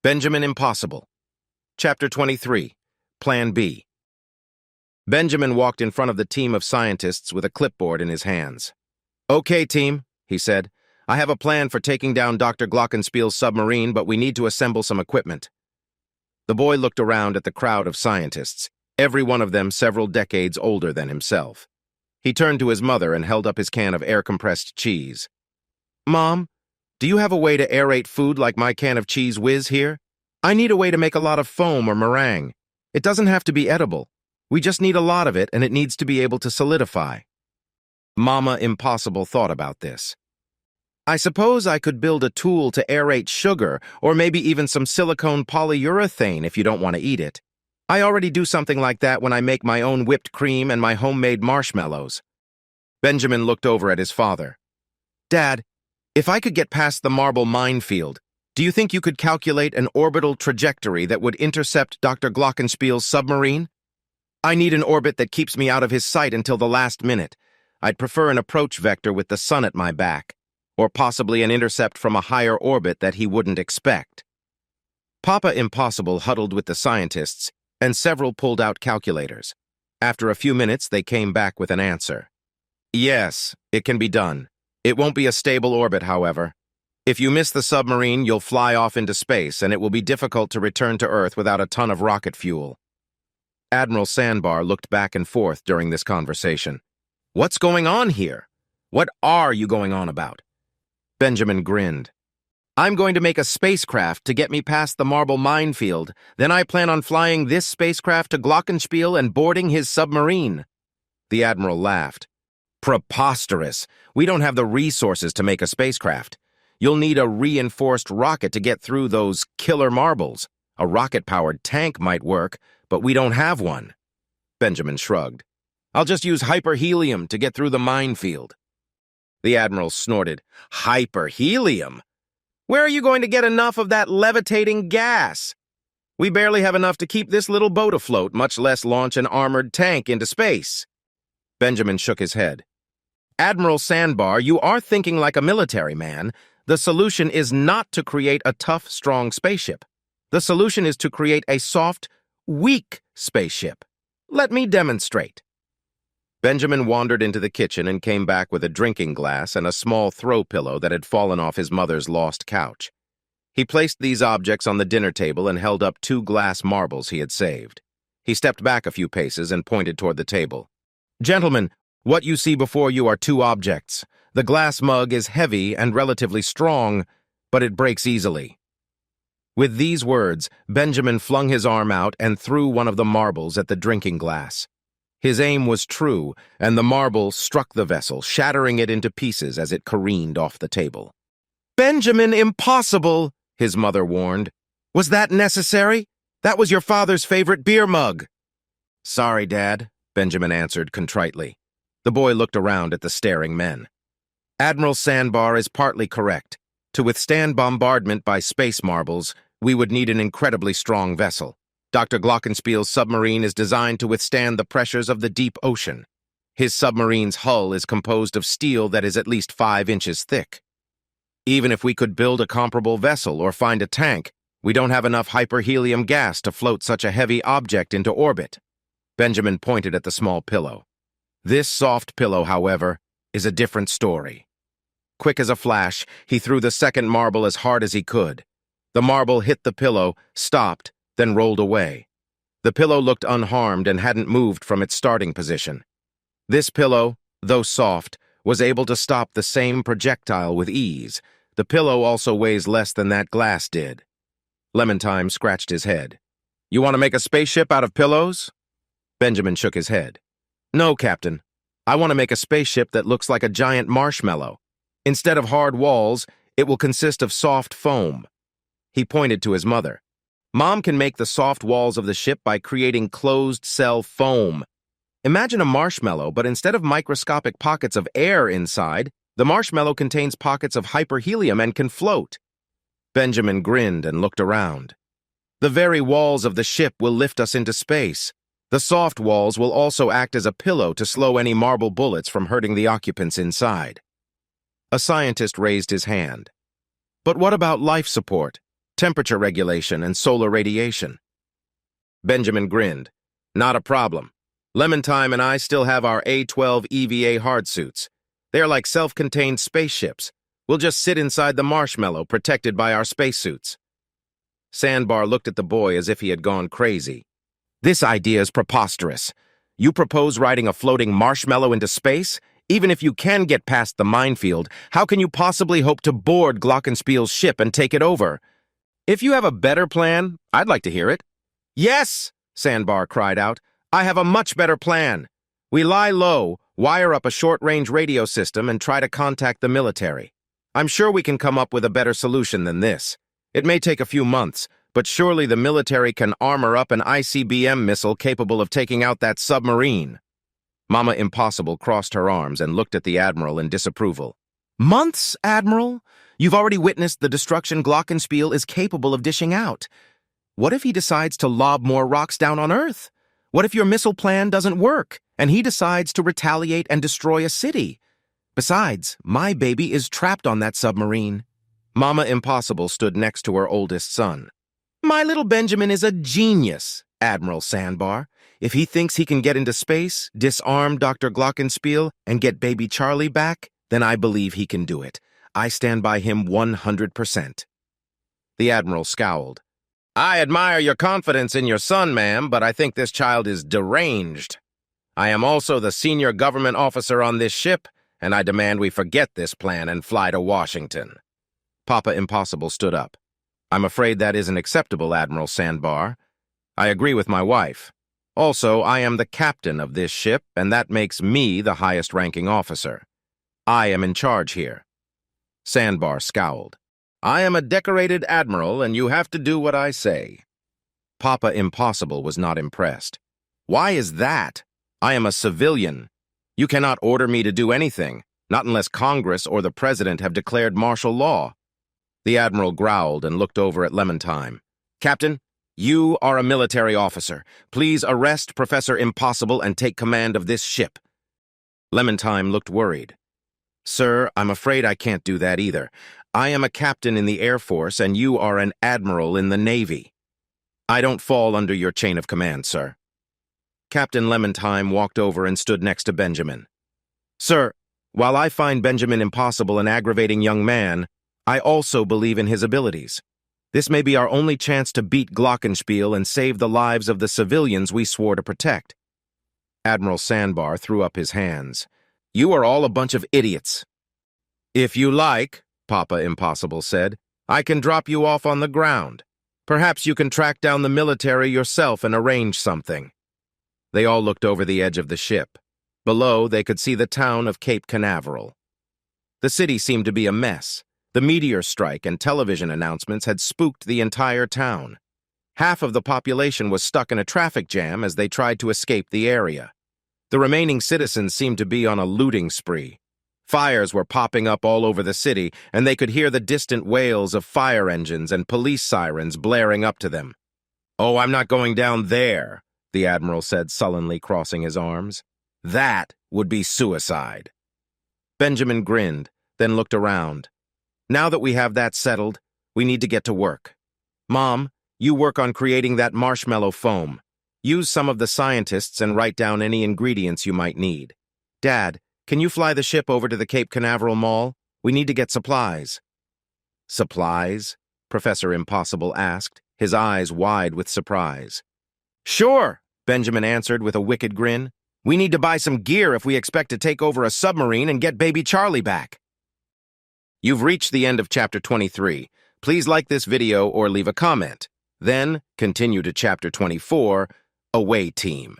Benjamin Impossible. Chapter 23. Plan B. Benjamin walked in front of the team of scientists with a clipboard in his hands. "Okay, team," he said. "I have a plan for taking down Dr. Glockenspiel's submarine, but we need to assemble some equipment." The boy looked around at the crowd of scientists, every one of them several decades older than himself. He turned to his mother and held up his can of air-compressed cheese. "Mom, do you have a way to aerate food like my can of Cheese Whiz here? I need a way to make a lot of foam or meringue. It doesn't have to be edible. We just need a lot of it, and it needs to be able to solidify." Mama Impossible thought about this. "I suppose I could build a tool to aerate sugar, or maybe even some silicone polyurethane if you don't want to eat it. I already do something like that when I make my own whipped cream and my homemade marshmallows." Benjamin looked over at his father. "Dad, if I could get past the marble minefield, do you think you could calculate an orbital trajectory that would intercept Dr. Glockenspiel's submarine? I need an orbit that keeps me out of his sight until the last minute. I'd prefer an approach vector with the sun at my back, or possibly an intercept from a higher orbit that he wouldn't expect." Papa Impossible huddled with the scientists, and several pulled out calculators. After a few minutes, they came back with an answer. "Yes, it can be done. It won't be a stable orbit, however. If you miss the submarine, you'll fly off into space, and it will be difficult to return to Earth without a ton of rocket fuel." Admiral Sandbar looked back and forth during this conversation. "What's going on here? What are you going on about?" Benjamin grinned. "I'm going to make a spacecraft to get me past the marble minefield. Then I plan on flying this spacecraft to Glockenspiel and boarding his submarine." The Admiral laughed. "Preposterous. We don't have the resources to make a spacecraft. You'll need a reinforced rocket to get through those killer marbles. A rocket-powered tank might work, but we don't have one." Benjamin shrugged. "I'll just use hyperhelium to get through the minefield." The Admiral snorted. "Hyperhelium? Where are you going to get enough of that levitating gas? We barely have enough to keep this little boat afloat, much less launch an armored tank into space." Benjamin shook his head. "Admiral Sandbar, you are thinking like a military man. The solution is not to create a tough, strong spaceship. The solution is to create a soft, weak spaceship. Let me demonstrate." Benjamin wandered into the kitchen and came back with a drinking glass and a small throw pillow that had fallen off his mother's lost couch. He placed these objects on the dinner table and held up 2 glass marbles he had saved. He stepped back a few paces and pointed toward the table. "Gentlemen, what you see before you are 2 objects. The glass mug is heavy and relatively strong, but it breaks easily." With these words, Benjamin flung his arm out and threw one of the marbles at the drinking glass. His aim was true, and the marble struck the vessel, shattering it into pieces as it careened off the table. "Benjamin Impossible," his mother warned. "Was that necessary? That was your father's favorite beer mug." "Sorry, Dad," Benjamin answered contritely. The boy looked around at the staring men. "Admiral Sandbar is partly correct. To withstand bombardment by space marbles, we would need an incredibly strong vessel. Dr. Glockenspiel's submarine is designed to withstand the pressures of the deep ocean. His submarine's hull is composed of steel that is at least 5 inches thick. Even if we could build a comparable vessel or find a tank, we don't have enough hyperhelium gas to float such a heavy object into orbit." Benjamin pointed at the small pillow. "This soft pillow, however, is a different story." Quick as a flash, he threw the second marble as hard as he could. The marble hit the pillow, stopped, then rolled away. The pillow looked unharmed and hadn't moved from its starting position. This pillow, though soft, was able to stop the same projectile with ease. The pillow also weighs less than that glass did. Lemon-Time scratched his head. "You want to make a spaceship out of pillows?" Benjamin shook his head. "No, Captain. I want to make a spaceship that looks like a giant marshmallow. Instead of hard walls, it will consist of soft foam." He pointed to his mother. "Mom can make the soft walls of the ship by creating closed-cell foam. Imagine a marshmallow, but instead of microscopic pockets of air inside, the marshmallow contains pockets of hyperhelium and can float." Benjamin grinned and looked around. "The very walls of the ship will lift us into space. The soft walls will also act as a pillow to slow any marble bullets from hurting the occupants inside." A scientist raised his hand. "But what about life support? temperature regulation, and solar radiation. Benjamin grinned. Not a problem. Lemon-Time and I still have our A-12 EVA hard suits. They are like self-contained spaceships. We'll just sit inside the marshmallow, protected by our spacesuits. Sandbar looked at the boy as if he had gone crazy. This idea is preposterous. You propose riding a floating marshmallow into space? Even if you can get past the minefield, how can you possibly hope to board Glockenspiel's ship and take it over? If you have a better plan, I'd like to hear it. Yes, Sandbar cried out. I have a much better plan. We lie low, wire up a short-range radio system, and try to contact the military. I'm sure we can come up with a better solution than this. It may take a few months, but surely the military can armor up an ICBM missile capable of taking out that submarine. Mama Impossible crossed her arms and looked at the Admiral in disapproval. Months, Admiral? You've already witnessed the destruction Glockenspiel is capable of dishing out. What if he decides to lob more rocks down on Earth? What if your missile plan doesn't work, and he decides to retaliate and destroy a city? Besides, my baby is trapped on that submarine. Mama Impossible stood next to her oldest son. My little Benjamin is a genius, Admiral Sandbar. If he thinks he can get into space, disarm Dr. Glockenspiel, and get baby Charlie back, then I believe he can do it. I stand by him 100%. The Admiral scowled. I admire your confidence in your son, ma'am, but I think this child is deranged. I am also the senior government officer on this ship, and I demand we forget this plan and fly to Washington. Papa Impossible stood up. I'm afraid that isn't acceptable, Admiral Sandbar. I agree with my wife. Also, I am the captain of this ship, and that makes me the highest-ranking officer. I am in charge here. Sandbar scowled. I am a decorated admiral, and you have to do what I say. Papa Impossible was not impressed. Why is that? I am a civilian. You cannot order me to do anything, not unless Congress or the President have declared martial law. The Admiral growled and looked over at Lemon-Time. Captain, you are a military officer. Please arrest Professor Impossible and take command of this ship. Lemon-Time looked worried. Sir, I'm afraid I can't do that either. I am a captain in the Air Force, and you are an admiral in the Navy. I don't fall under your chain of command, sir. Captain Lemon-Time walked over and stood next to Benjamin. Sir, while I find Benjamin Impossible an aggravating young man, I also believe in his abilities. This may be our only chance to beat Glockenspiel and save the lives of the civilians we swore to protect. Admiral Sandbar threw up his hands. You are all a bunch of idiots. If you like, Papa Impossible said, I can drop you off on the ground. Perhaps you can track down the military yourself and arrange something. They all looked over the edge of the ship. Below, they could see the town of Cape Canaveral. The city seemed to be a mess. The meteor strike and television announcements had spooked the entire town. Half of the population was stuck in a traffic jam as they tried to escape the area. The remaining citizens seemed to be on a looting spree. Fires were popping up all over the city, and they could hear the distant wails of fire engines and police sirens blaring up to them. Oh, I'm not going down there, the Admiral said sullenly, crossing his arms. That would be suicide. Benjamin grinned, then looked around. Now that we have that settled, we need to get to work. Mom, you work on creating that marshmallow foam. Use some of the scientists and write down any ingredients you might need. Dad, can you fly the ship over to the Cape Canaveral Mall? We need to get supplies. Supplies? Professor Impossible asked, his eyes wide with surprise. Sure, Benjamin answered with a wicked grin. We need to buy some gear if we expect to take over a submarine and get baby Charlie back. You've reached the end of Chapter 23. Please like this video or leave a comment. Then, continue to Chapter 24, Away Team.